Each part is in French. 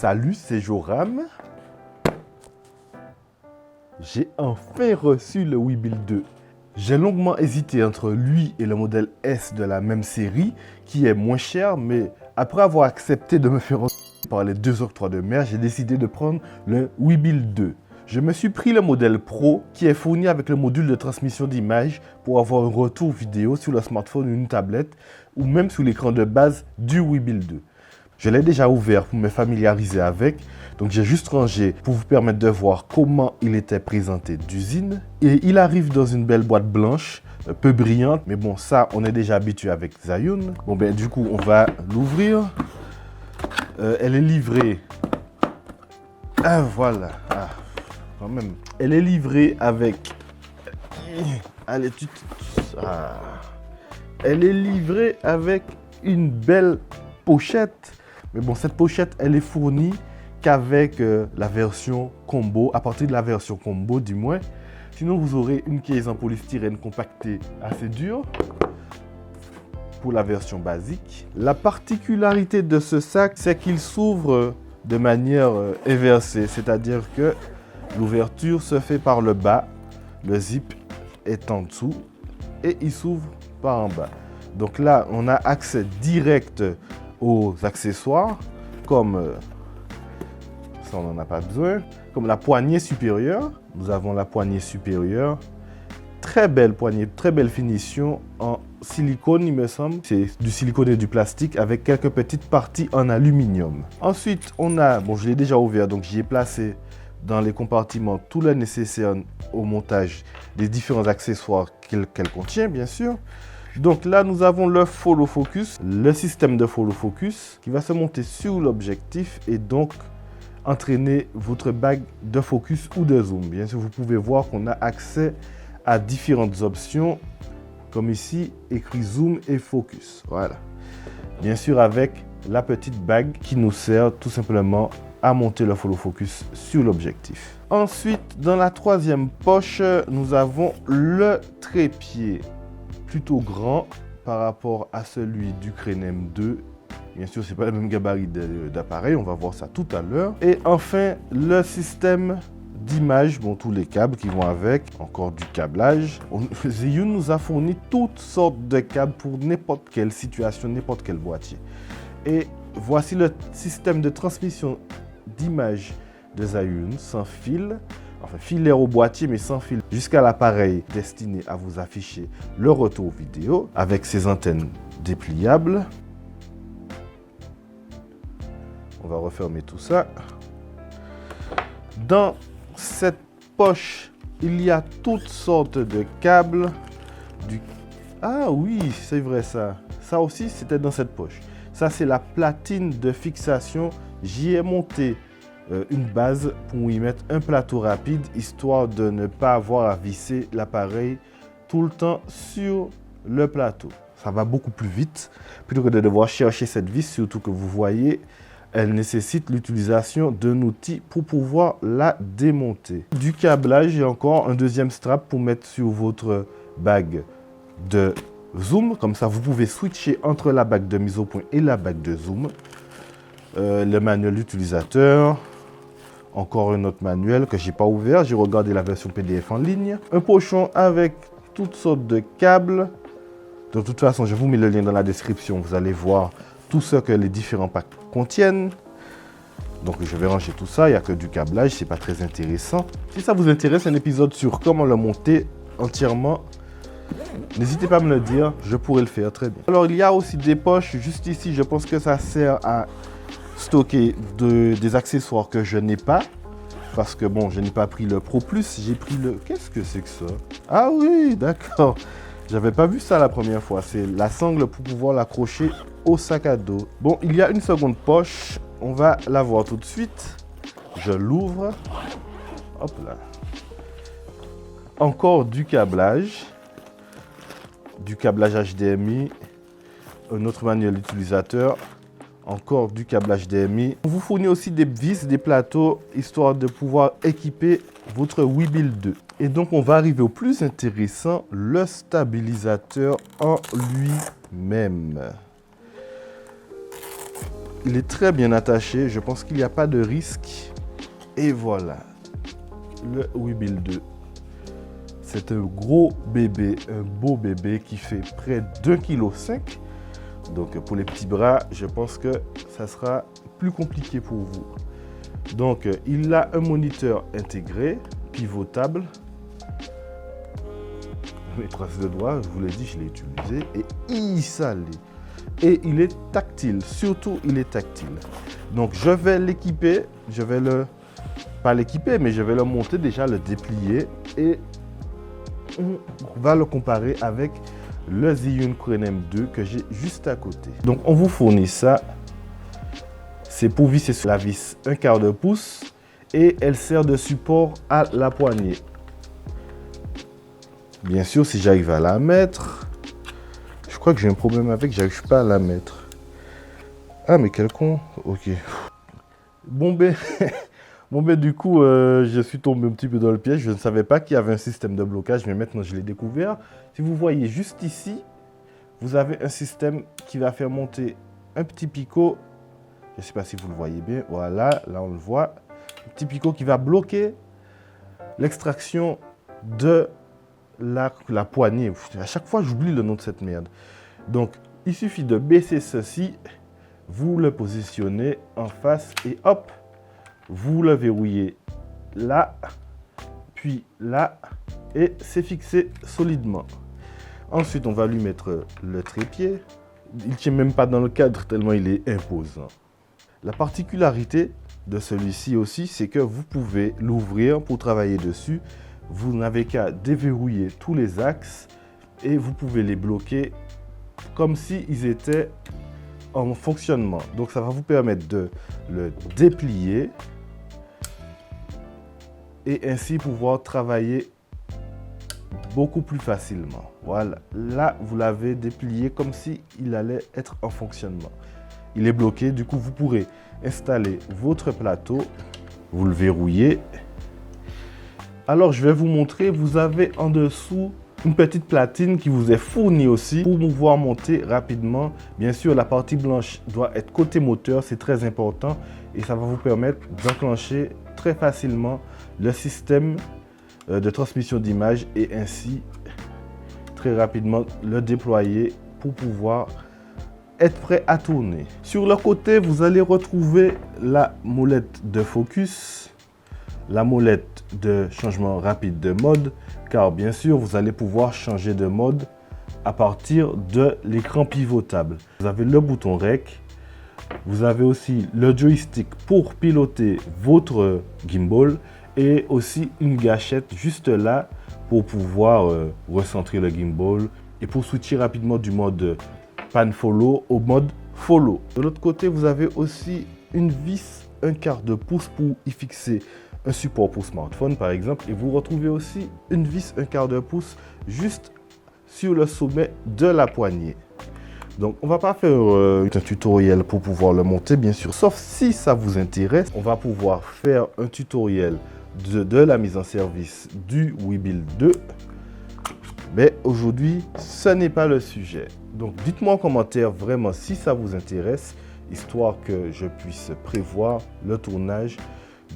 Salut, c'est Joram. J'ai enfin reçu le Webuild 2. J'ai longuement hésité entre lui et le modèle S de la même série, qui est moins cher, mais après avoir accepté de me faire par les deux octrois de mer, j'ai décidé de prendre le Webuild 2. Je me suis pris le modèle Pro, qui est fourni avec le module de transmission d'image pour avoir un retour vidéo sur le smartphone ou une tablette, ou même sur l'écran de base du Webuild 2. Je l'ai déjà ouvert pour me familiariser avec, donc j'ai juste rangé pour vous permettre de voir comment il était présenté d'usine. Et il arrive dans une belle boîte blanche, peu brillante, mais bon, ça, on est déjà habitué avec Zhiyun. Bon, ben du coup, on va l'ouvrir. Elle est livrée. Ah, voilà. Ah, quand même. Elle est livrée avec... Allez, ah. Elle est livrée avec une belle pochette. Mais bon, cette pochette, elle est fournie qu'avec la version combo, à partir de la version combo du moins. Sinon, vous aurez une caisse en polystyrène compactée assez dure pour la version basique. La particularité de ce sac, c'est qu'il s'ouvre de manière inversée, c'est-à-dire que l'ouverture se fait par le bas, le zip est en dessous et il s'ouvre par en bas. Donc là, on a accès direct aux accessoires, comme, ça on n'en a pas besoin, comme la poignée supérieure. Nous avons la poignée supérieure, très belle poignée, très belle finition en silicone il me semble. C'est du silicone et du plastique avec quelques petites parties en aluminium. Ensuite, on a, bon je l'ai déjà ouvert, donc j'y ai placé dans les compartiments tout le nécessaire au montage des différents accessoires qu'elle contient bien sûr. Donc là, nous avons le follow focus, le système de follow focus qui va se monter sur l'objectif et donc entraîner votre bague de focus ou de zoom. Bien sûr, vous pouvez voir qu'on a accès à différentes options comme ici, écrit zoom et focus. Voilà. Bien sûr, avec la petite bague qui nous sert tout simplement à monter le follow focus sur l'objectif. Ensuite, dans la troisième poche, nous avons le trépied. Plutôt grand par rapport à celui du Cranem 2. Bien sûr, ce n'est pas le même gabarit d'appareil, on va voir ça tout à l'heure. Et enfin, le système d'image, bon, tous les câbles qui vont avec, encore du câblage. Zhiyun nous a fourni toutes sortes de câbles pour n'importe quelle situation, n'importe quel boîtier. Et voici le système de transmission d'image de Zhiyun sans fil. Enfin, filaire au boîtier, mais sans fil, jusqu'à l'appareil destiné à vous afficher le retour vidéo avec ses antennes dépliables. On va refermer tout ça. Dans cette poche, il y a toutes sortes de câbles. Ah oui, c'est vrai ça. Ça aussi, c'était dans cette poche. Ça, c'est la platine de fixation. J'y ai monté une base pour y mettre un plateau rapide, histoire de ne pas avoir à visser l'appareil tout le temps sur le plateau. Ça va beaucoup plus vite, plutôt que de devoir chercher cette vis, surtout que vous voyez, elle nécessite l'utilisation d'un outil pour pouvoir la démonter. Du câblage et encore un deuxième strap pour mettre sur votre bague de zoom. Comme ça, vous pouvez switcher entre la bague de mise au point et la bague de zoom. Le manuel d'utilisateur. Encore un autre manuel que je n'ai pas ouvert. J'ai regardé la version PDF en ligne. Un pochon avec toutes sortes de câbles. De toute façon, je vous mets le lien dans la description. Vous allez voir tout ce que les différents packs contiennent. Donc, je vais ranger tout ça. Il n'y a que du câblage. Ce n'est pas très intéressant. Si ça vous intéresse, un épisode sur comment le monter entièrement, n'hésitez pas à me le dire. Je pourrais le faire très bien. Alors, il y a aussi des poches juste ici. Je pense que ça sert à stocker des accessoires que je n'ai pas, parce que bon, je n'ai pas pris le Pro Plus, j'ai pris le... Qu'est-ce que c'est que ça? Ah oui, d'accord, j'avais pas vu ça la première fois. C'est la sangle pour pouvoir l'accrocher au sac à dos. Bon, il y a une seconde poche, on va la voir tout de suite. Je l'ouvre, hop là. Encore du câblage HDMI, un autre manuel d'utilisateur. Encore du câblage HDMI. On vous fournit aussi des vis, des plateaux, histoire de pouvoir équiper votre Webuild 2. Et donc, on va arriver au plus intéressant, le stabilisateur en lui-même. il est très bien attaché. Je pense qu'il n'y a pas de risque. Et voilà, le Webuild 2. C'est un gros bébé, un beau bébé qui fait près d'1,5 kg. Donc pour les petits bras, je pense que ça sera plus compliqué pour vous. Donc il a un moniteur intégré, pivotable. Mes traces de doigts, je vous l'ai dit, je l'ai utilisé. Et il s'allait. Et il est tactile, surtout il est tactile. Donc je vais l'équiper, je vais pas l'équiper, mais je vais le monter déjà, le déplier. Et on va le comparer avec le Zhiyun Crane M2 que j'ai juste à côté. Donc on vous fournit ça. C'est pour visser sur la vis 1/4 de pouce et elle sert de support à la poignée. Bien sûr, si j'arrive à la mettre, je crois que j'ai un problème avec, j'arrive pas à la mettre. Ah mais quel con, ok. Bon ben, du coup, je suis tombé un petit peu dans le piège. Je ne savais pas qu'il y avait un système de blocage, mais maintenant je l'ai découvert. Si vous voyez juste ici, vous avez un système qui va faire monter un petit picot. Je ne sais pas si vous le voyez bien. Voilà, là on le voit. Un petit picot qui va bloquer l'extraction de la poignée. À chaque fois, j'oublie le nom de cette merde. Donc, il suffit de baisser ceci. Vous le positionnez en face et hop, vous le verrouillez là, puis là, et c'est fixé solidement. Ensuite, on va lui mettre le trépied. Il ne tient même pas dans le cadre tellement il est imposant. La particularité de celui-ci aussi, c'est que vous pouvez l'ouvrir pour travailler dessus. Vous n'avez qu'à déverrouiller tous les axes et vous pouvez les bloquer comme s'ils étaient en fonctionnement. Donc ça va vous permettre de le déplier et ainsi pouvoir travailler beaucoup plus facilement. Voilà, là vous l'avez déplié comme s'il allait être en fonctionnement. Il est bloqué, du coup vous pourrez installer votre plateau, vous le verrouillez. Alors je vais vous montrer, vous avez en dessous une petite platine qui vous est fournie aussi pour pouvoir monter rapidement. Bien sûr, la partie blanche doit être côté moteur, c'est très important et ça va vous permettre d'enclencher très facilement le système de transmission d'image et ainsi très rapidement le déployer pour pouvoir être prêt à tourner. Sur le côté, vous allez retrouver la molette de focus, la molette de changement rapide de mode, car bien sûr, vous allez pouvoir changer de mode à partir de l'écran pivotable. Vous avez le bouton REC, vous avez aussi le joystick pour piloter votre gimbal et aussi une gâchette juste là pour pouvoir recentrer le gimbal et pour switcher rapidement du mode pan follow au mode follow. De l'autre côté, vous avez aussi une vis 1/4 de pouce pour y fixer un support pour smartphone par exemple, et vous retrouvez aussi une vis 1/4 de pouce juste sur le sommet de la poignée. Donc on va pas faire un tutoriel pour pouvoir le monter bien sûr, sauf si ça vous intéresse. On va pouvoir faire un tutoriel de la mise en service du Webuild 2. Mais aujourd'hui, ce n'est pas le sujet. Donc dites-moi en commentaire vraiment si ça vous intéresse, histoire que je puisse prévoir le tournage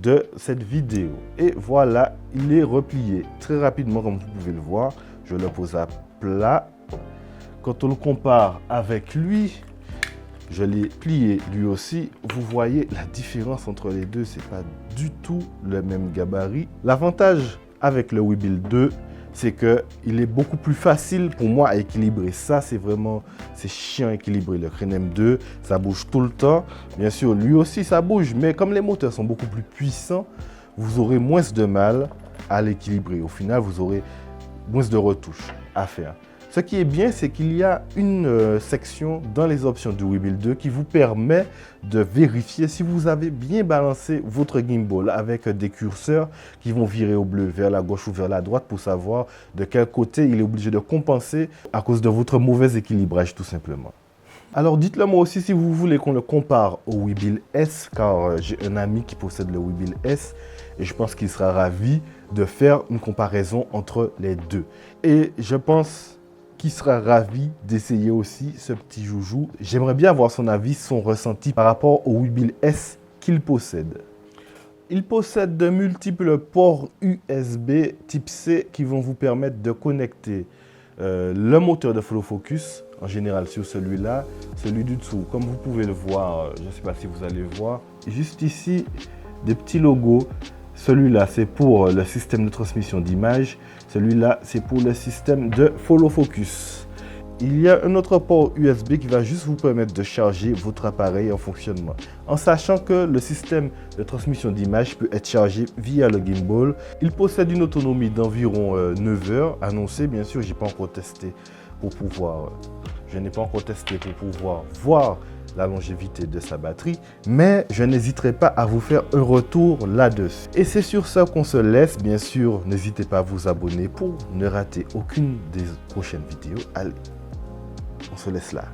de cette vidéo. Et voilà, il est replié très rapidement comme vous pouvez le voir. Je le pose à plat. Quand on le compare avec lui, je l'ai plié lui aussi. Vous voyez la différence entre les deux, c'est pas du tout le même gabarit. L'avantage avec le Webuild 2, c'est qu'il est beaucoup plus facile pour moi à équilibrer. Ça, c'est chiant à équilibrer. Le Crane M2, ça bouge tout le temps. Bien sûr, lui aussi, ça bouge. Mais comme les moteurs sont beaucoup plus puissants, vous aurez moins de mal à l'équilibrer. Au final, vous aurez moins de retouches à faire. Ce qui est bien, c'est qu'il y a une section dans les options du Webuild 2 qui vous permet de vérifier si vous avez bien balancé votre gimbal avec des curseurs qui vont virer au bleu vers la gauche ou vers la droite pour savoir de quel côté il est obligé de compenser à cause de votre mauvais équilibrage tout simplement. Alors dites-le moi aussi si vous voulez qu'on le compare au Webuild S, car j'ai un ami qui possède le Webuild S et je pense qu'il sera ravi de faire une comparaison entre les deux. Et je pense qui sera ravi d'essayer aussi ce petit joujou. J'aimerais bien avoir son avis, son ressenti par rapport au Webuild S qu'il possède. Il possède de multiples ports USB type C qui vont vous permettre de connecter le moteur de follow focus, en général sur celui-là, celui du dessous. Comme vous pouvez le voir, je ne sais pas si vous allez voir, juste ici, des petits logos. Celui-là, c'est pour le système de transmission d'image. Celui-là, c'est pour le système de follow focus. Il y a un autre port USB qui va juste vous permettre de charger votre appareil en fonctionnement. En sachant que le système de transmission d'image peut être chargé via le gimbal. Il possède une autonomie d'environ 9 heures, annoncée bien sûr, je n'ai pas encore testé pour pouvoir voir la longévité de sa batterie, mais je n'hésiterai pas à vous faire un retour là-dessus. Et c'est sur ça qu'on se laisse, bien sûr, n'hésitez pas à vous abonner pour ne rater aucune des prochaines vidéos. Allez, on se laisse là.